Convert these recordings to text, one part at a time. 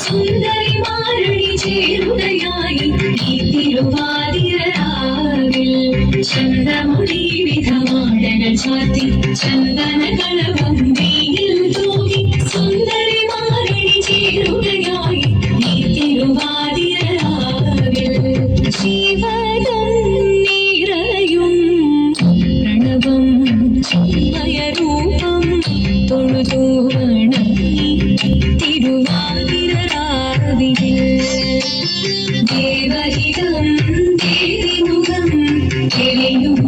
സുന്ദരി ചേരുകയായി ഈ തിരുവാതിരരാവിൽ ചന്തമുടി വിധമാടകൾ ചാത്തി ചന്ദന കളവും വെയിൽ തൂകി സുന്ദരിമാരണി ചേരുകയായി ഈ തിരുവാതിരരാവിൽ ശിവനും നിറയും പ്രണവം ചിന്മയരൂപം തൊഴുതു വണങ്ങി തിരുവാതിരരാവിൽ ദേവഹിതം ദേവിമുഖം തെളിയും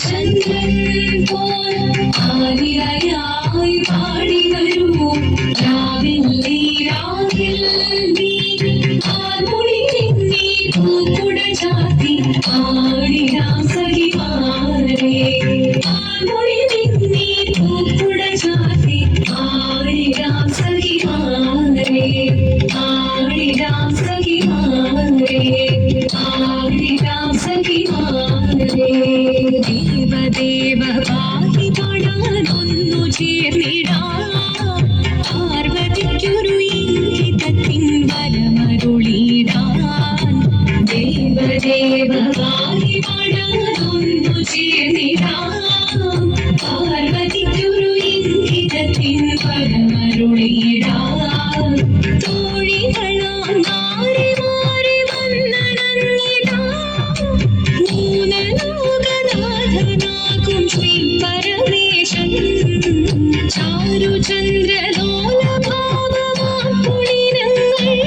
ചന്ദ്രൻ പോൽ ആലിലയായി പാടി വരൂ രാവിൽ നീ ആർമുടി നിന്നീ പൂക്കുട ചാത്തി ആടിരാം സഖിമാരെ ആർമുടി നിന്നീ പൂക്കുട ചാത്തി ആടിരാം സഖിമാരെ ആടിരാം സഖിമാരെ ആടിരാം സഖിമാരെ ദേവദേവ പാതി പാടാനൊന്നു ചേർന്നിടാം പാർവതിക്കൊരു ഇംഗിതത്തിൻ വരമരുളിടാൻ ദേവദേവ പാതി പാടാനൊന്നു ചേർന്നിടാം പാർവതിക്കൊരു ഇംഗിതത്തിൻ വരമരുളിടാൻ തോഴികളാം മാറി മാറി വന്നടങ്ങിടാം മൂലലോകനാഥനാകും ശ്രീ പരമേശൻ ചാരുചന്ദ്രലോലഭാവമാം പുളിനങ്ങൾ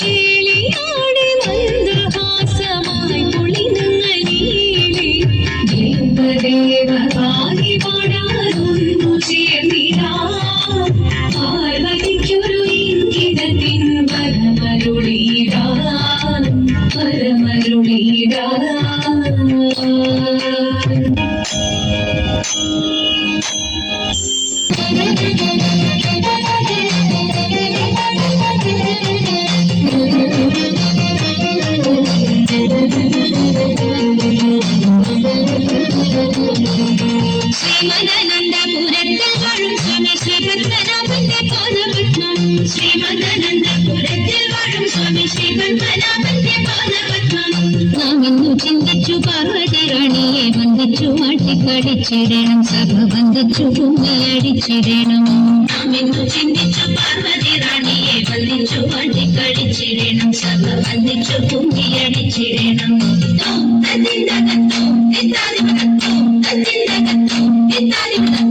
കേളിയാടി മന്ദഹാസമായി പുളിനങ്ങളീലെ ദേവദേവ പാടി പാടാനൊന്നു ചേർന്നിടാം പാർവതിക്കൊരു ഇംഗിതത്തിൻ വരമരുളിടാൻ വരമരുളിടാൻ ശ്രീമദാനന്ദപുരത്തിൽ വാഴും സ്വാമി ശ്രീപത്മനാഭന്റെ പാദപത്മം ശ്രീമദാനന്ദപുരത്തിൽ വാഴും സ്വാമി ശ്രീപത്മനാഭന്റെ പാദപത്മം നാം ഇന്നു ചിന്തിച്ചു പാർവതി റാണിയെ വന്ദിച്ചു ആട്ടിക്കടിച്ചിടണം സഭ വന്ദിച്ചു കുമ്മിയടിച്ചിടണം നാം ഇന്നു ചിന്തിച്ചു പാർവതി റാണിയെ വന്ദിച്ചു ആട്ടിക്കടിച്ചിടണം സഭ വന്ദിച്ചു കുമ്മിയടിച്ചിടണം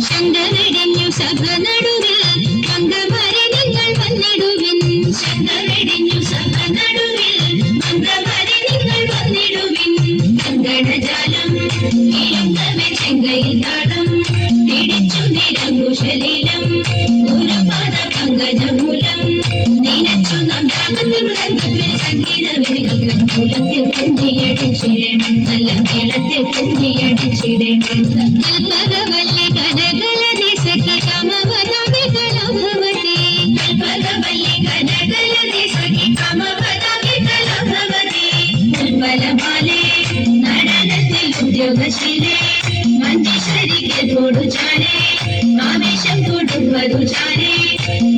ശങ്കരടിഞ്ഞു സഭ നടുവിൽ മംഗമരിണികൾ വന്നിടുവിൻ ശങ്കരടിഞ്ഞു സഭ നടുവിൽ മംഗമരിണികൾ വന്നിടുവിൻ കങ്കണജാലം ഇഴുങ്കവേ ചെങ്കയിൽ താടം പിടിച്ചു നിരങ്കുശലീലം ഗുരുപാദ പങ്കജമൂലം നിനച്ചു നാം സംഗീതത്തിൽ കുഞ്ചിയടിച്ചിടണം നല്ല മേളത്തിൽ കുഞ്ചിയടിച്ചിടണം കൽപ്പകവല്ലി കനകലതി സഖി കാമവദാമികളഭവതി കൽപ്പകവല്ലി കനകലതി സഖി കാമവദാമികളഭവതി ഉൽപ്പലമാലേ നടനത്തിൽ ഉദ്യോഗശീലേ മഞ്ചേശ്വരിക്ക് തോടുചാരേ ആവേശം തോടുവതു ചാരേ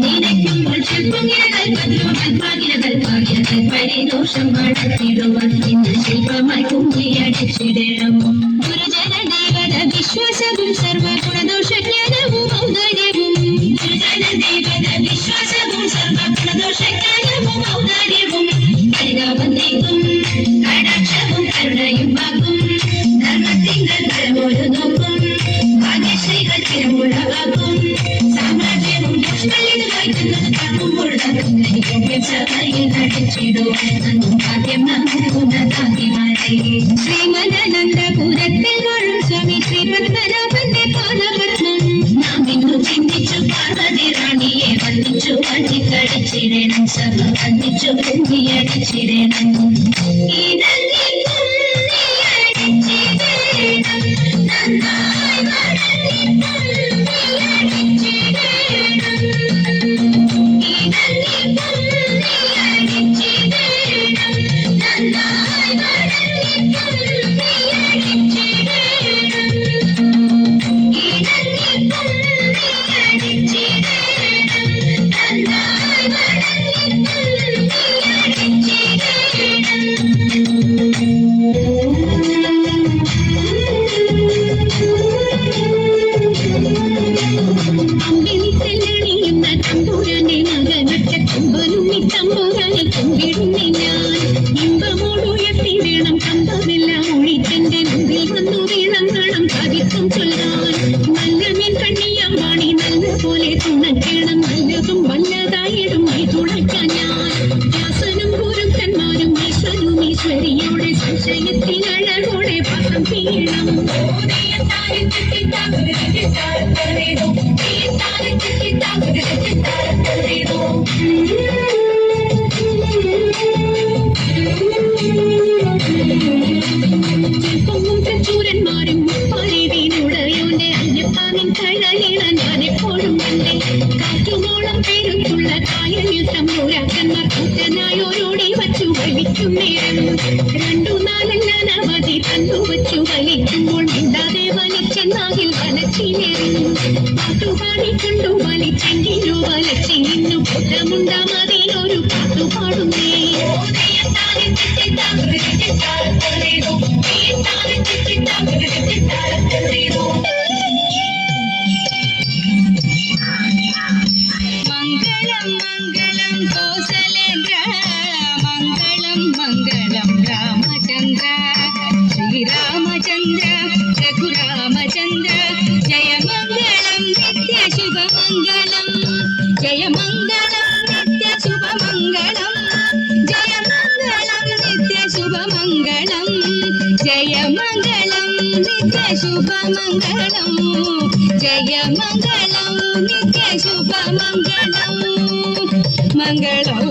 നിനയ്ക്കുമ്പോൾ ശില്പങ്ങിന കൽപ്പദ്രോ കൽപ്പാകിന കൽപ്പാകിന കൽപ്പരിദോഷം നടത്തിടുവാൻ ഇന്ന് ശില്പമായി കുമ്പിയടിച്ചിടണം ഗുരുജന ദേവത വിശ്വാസവും സർവഗുണദോഷജ്ഞാനവും ഔദാര്യവും ഗുരുജന ദേവത വിശ്വാസവും സർവഗുണദോഷജ്ഞാനവും ഔദാര്യവും പരിതാപം നീക്കും കടാക്ഷവും കരുണയും വാക്കും ധർമ്മത്തിങ്കൽ കരമോട് നോക്കും ഭാഗ്യശ്രീകൾ തിരുമുഴകാക്കും സാമ്രാജ്യവും പുഷ്പലിതമായി തക്കുമ്പോൾ ശ്രീമദാനന്ദപുരത്തിൽ വാഴും സ്വാമി ശ്രീപത്മനാഭന്റെ പാദപത്മം നാം ഇന്നു ചിന്തിച്ചു പാർവതി റാണിയെ വന്ദിച്ചു അടിക്കടിച്ചിടണം സഭ വന്ദിച്ചു കുമ്പിയടിച്ചിടണം തമ്പുരാനെ കൊണ്ടിടുന്നേ ഞാൻ ഇമ്പമോടുയർത്തി വേണം കമ്പമെല്ലാം ഒഴിച്ചെന്റെ മുമ്പിൽ വന്നു വീണങ്ങണം കവിത്വം ചൊല്ലാൻ നല്ല മീൻ കണ്ണിയാം വാണി നല്ല പോലെ തുണക്കണം നല്ലതും വല്ലതായിടും ഈ തുണയ്ക്കാൻ ഞാൻ വ്യാസനും ഗുരുക്കന്മാരും ഈശ്വരും ഈശ്വരിയോടെ സംശയത്തിനഴകോടെ പസം ചെയ്യണം ചെറുപ്പവും തച്ചൂരന്മാരും മുപ്പാരിവീനുടയോന്റെ അയ്യപ്പാനിൻ കഴയിണ ഞാനെപ്പോഴും കണ്ടേ കാറ്റുമോളം പേരുത്തുള്ള കായലിൽ തമ്പുരാക്കന്മാർ കൂറ്റനായോരോടി വച്ചു വലിക്കും നേരം രണ്ടു നാലല്ല നവധി കണ്ടു വച്ചു വലിക്കുമ്പോൾ മിണ്ടാതെ വലിച്ചെന്നാകിൽ വലച്ചിലേറും പാട്ടുപാടി കണ്ടു വലിച്ചെങ്കിലോ വലച്ചി നിന്നു പുത്രമുണ്ടാമതിനൊരു പാട്ടുപാടുന്നേ മംഗളം മംഗളം കോസലേന്ദ്ര മംഗളം മംഗളം രാമചന്ദ്ര ശ്രീരാമചന്ദ്ര രഘുരാമചന്ദ്ര ജയ മംഗളം നിത്യ ശുഭമംഗളം ജയ മംഗളം നിത്യ ശുഭമംഗളം ജയ മംഗളം നിത്യ ശുഭമംഗളം ജയ മംഗളം നിത്യ ശുഭമംഗളം ജയ മംഗളം നിത്യ ശുഭമംഗളം മംഗളം